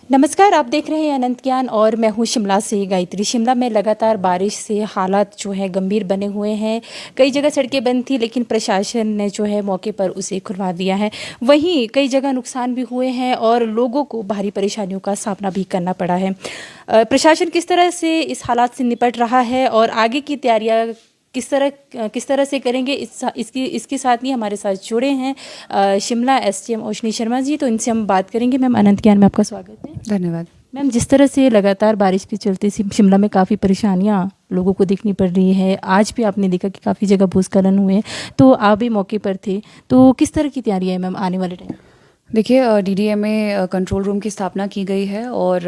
नमस्कार, आप देख रहे हैं अनंत ज्ञान और मैं हूं शिमला से गायत्री। शिमला में लगातार बारिश से हालात जो है गंभीर बने हुए हैं। कई जगह सड़कें बंद थी लेकिन प्रशासन ने जो है मौके पर उसे खुलवा दिया है। वहीं कई जगह नुकसान भी हुए हैं और लोगों को भारी परेशानियों का सामना भी करना पड़ा है। प्रशासन किस तरह से इस हालात से निपट रहा है और आगे की तैयारियाँ किस तरह से करेंगे, इसके साथ ही हमारे साथ जुड़े हैं शिमला एसडीएम ओशनी शर्मा जी। तो इनसे हम बात करेंगे। मैम, अनंत ज्ञान में आपका स्वागत है। धन्यवाद। मैम, जिस तरह से लगातार बारिश के चलते शिमला में काफ़ी परेशानियां लोगों को देखनी पड़ रही है, आज भी आपने देखा कि काफ़ी जगह भूस्खलन हुए हैं, तो आप भी मौके पर थे, तो किस तरह की तैयारी है मैम आने वाले टाइम? देखिए, डीडीएम में कंट्रोल रूम की स्थापना की गई है और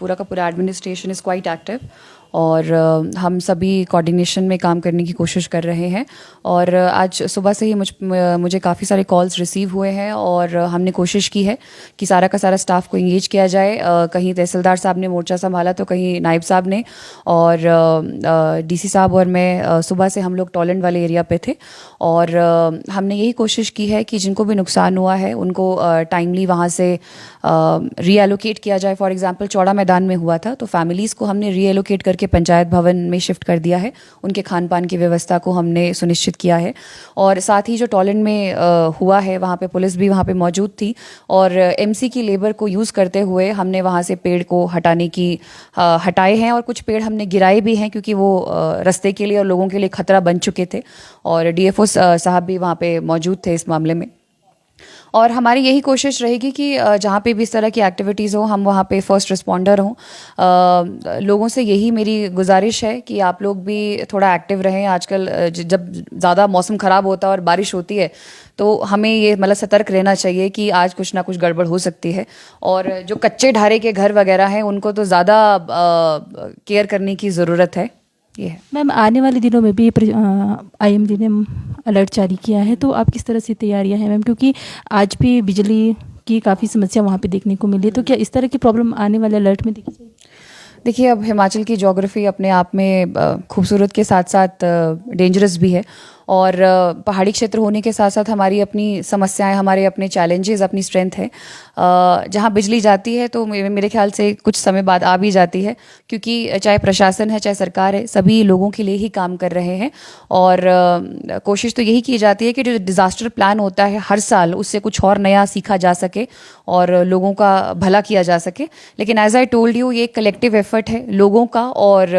पूरा का पूरा एडमिनिस्ट्रेशन इज़ क्वाइट एक्टिव और हम सभी कोऑर्डिनेशन में काम करने की कोशिश कर रहे हैं। और आज सुबह से ही मुझे काफ़ी सारे कॉल्स रिसीव हुए हैं और हमने कोशिश की है कि सारा का सारा स्टाफ को इंगेज किया जाए। कहीं तहसीलदार साहब ने मोर्चा संभाला तो कहीं नायब साहब ने, और डीसी साहब और मैं सुबह से हम लोग टॉलेंट वाले एरिया पे थे। और हमने यही कोशिश की है कि जिनको भी नुकसान हुआ है उनको टाइमली वहाँ से रीएलोकेट किया जाए। फॉर एग्जांपल चौड़ा मैदान में हुआ था तो फैमिलीज़ को हमने रीएलोकेट करके पंचायत भवन में शिफ्ट कर दिया है। उनके खान पान की व्यवस्था को हमने सुनिश्चित किया है। और साथ ही जो टॉलेंट में हुआ है वहाँ पे पुलिस भी वहाँ पे मौजूद थी और एमसी की लेबर को यूज़ करते हुए हमने वहाँ से पेड़ को हटाए हैं और कुछ पेड़ हमने गिराए भी हैं क्योंकि वो रास्ते के लिए और लोगों के लिए खतरा बन चुके थे। और डीएफओ साहब भी वहाँ पे मौजूद थे इस मामले में। और हमारी यही कोशिश रहेगी कि जहाँ पे भी इस तरह की एक्टिविटीज़ हो हम वहाँ पे फर्स्ट रिस्पॉन्डर हों। लोगों से यही मेरी गुजारिश है कि आप लोग भी थोड़ा एक्टिव रहें। आजकल जब ज़्यादा मौसम ख़राब होता है और बारिश होती है तो हमें ये मतलब सतर्क रहना चाहिए कि आज कुछ ना कुछ गड़बड़ हो सकती है। और जो कच्चे ढारे के घर वगैरह हैं उनको तो ज़्यादा केयर करने की ज़रूरत है। ये है मैम, आने वाले दिनों में भी आईएमडी ने अलर्ट जारी किया है, तो आप किस तरह से तैयारियां हैं मैम? क्योंकि आज भी बिजली की काफ़ी समस्या वहाँ पे देखने को मिली है, तो क्या इस तरह की प्रॉब्लम आने वाले अलर्ट में दिखी जाएगी? देखिए, अब हिमाचल की ज्योग्राफी अपने आप में खूबसूरत के साथ साथ डेंजरस भी है। और पहाड़ी क्षेत्र होने के साथ साथ हमारी अपनी समस्याएं, हमारे अपने चैलेंजेस, अपनी स्ट्रेंथ है। जहां बिजली जाती है तो मेरे ख्याल से कुछ समय बाद आ भी जाती है, क्योंकि चाहे प्रशासन है चाहे सरकार है, सभी लोगों के लिए ही काम कर रहे हैं। और कोशिश तो यही की जाती है कि जो डिज़ास्टर प्लान होता है हर साल उससे कुछ और नया सीखा जा सके और लोगों का भला किया जा सके। लेकिन एज आई टोल्ड यू, ये एक कलेक्टिव एफर्ट है लोगों का और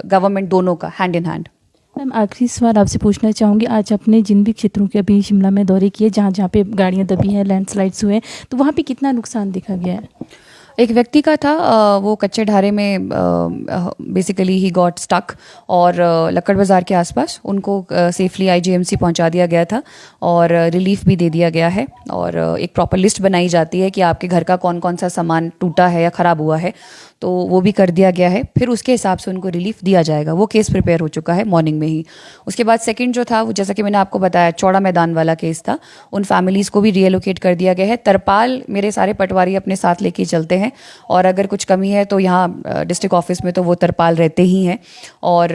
गवर्नमेंट दोनों का, हैंड इन हैंड। मैम, आखिरी सवाल आपसे पूछना चाहूँगी, आज आपने जिन भी क्षेत्रों के अभी शिमला में दौरे किए जहाँ जहाँ पे गाड़ियाँ दबी हैं, लैंडस्लाइड्स हुए हैं, तो वहाँ पे कितना नुकसान देखा गया है? एक व्यक्ति का था, वो कच्चे ढारे में बेसिकली ही गॉट स्टक और लक्कड़ बाज़ार के आसपास उनको सेफली आईजीएमसी पहुंचा दिया गया था और रिलीफ भी दे दिया गया है। और एक प्रॉपर लिस्ट बनाई जाती है कि आपके घर का कौन कौन सा सामान टूटा है या ख़राब हुआ है, तो वो भी कर दिया गया है। फिर उसके हिसाब से उनको रिलीफ दिया जाएगा। वो केस प्रिपेयर हो चुका है मॉर्निंग में ही। उसके बाद सेकंड जो था वो, जैसा कि मैंने आपको बताया, चौड़ा मैदान वाला केस था। उन फैमिलीज़ को भी रीएलोकेट कर दिया गया है। तरपाल मेरे सारे पटवारी अपने साथ लेके चलते हैं और अगर कुछ कमी है तो यहाँ डिस्ट्रिक्ट ऑफिस में तो वो तरपाल रहते ही हैं। और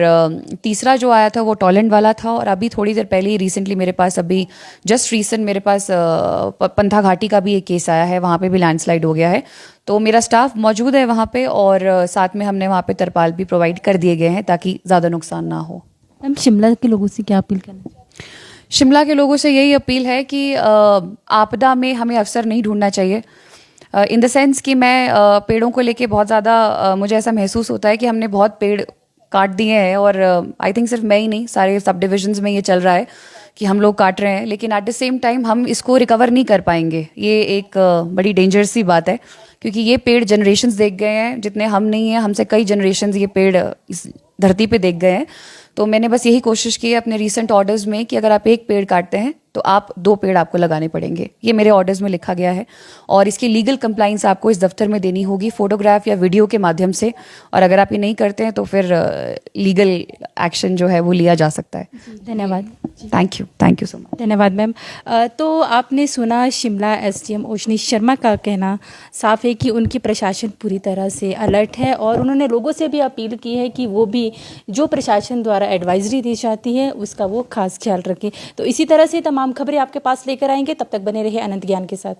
तीसरा जो आया था वो टॉलेंट वाला था। और अभी थोड़ी देर पहले ही रिसेंटली मेरे पास, अभी जस्ट रिसेंट मेरे पास पंथा घाटी का भी एक केस आया है। वहाँ पे भी लैंडस्लाइड हो गया है। तो मेरा स्टाफ मौजूद है वहाँ पे और साथ में हमने वहाँ पे तरपाल भी प्रोवाइड कर दिए गए हैं ताकि ज़्यादा नुकसान ना हो। मैम, शिमला के लोगों से क्या अपील करना चाहिए? शिमला के लोगों से यही अपील है कि आपदा में हमें अवसर नहीं ढूंढना चाहिए। इन द सेंस कि मैं पेड़ों को लेके बहुत ज़्यादा मुझे ऐसा महसूस होता है कि हमने बहुत पेड़ काट दिए हैं। और आई थिंक सिर्फ मैं ही नहीं, सारे सब डिविजन्स में ये चल रहा है कि हम लोग काट रहे हैं, लेकिन एट द सेम टाइम हम इसको रिकवर नहीं कर पाएंगे। ये एक बड़ी डेंजरस सी बात है, क्योंकि ये पेड़ जनरेशन्स देख गए हैं। जितने हम नहीं हैं, हमसे कई जनरेशन्स ये पेड़ इस धरती पे देख गए हैं। तो मैंने बस यही कोशिश की है अपने रीसेंट ऑर्डर्स में कि अगर आप एक पेड़ काटते हैं तो आप 2 पेड़ आपको लगाने पड़ेंगे। ये मेरे ऑर्डर्स में लिखा गया है और इसकी लीगल कंप्लाइंस आपको इस दफ्तर में देनी होगी, फोटोग्राफ या वीडियो के माध्यम से। और अगर आप ये नहीं करते हैं तो फिर लीगल एक्शन जो है वो लिया जा सकता है। धन्यवाद। Thank you so much. धन्यवाद मैम। तो आपने सुना शिमला एसडीएम ओशनी शर्मा का कहना साफ है कि उनकी प्रशासन पूरी तरह से अलर्ट है और उन्होंने लोगों से भी अपील की है कि वो भी जो प्रशासन द्वारा एडवाइजरी दी जाती है उसका वो खास ख्याल रखें। तो इसी तरह से तमाम खबरें आपके पास लेकर आएंगे। तब तक बने रहे अनंत ज्ञान के साथ।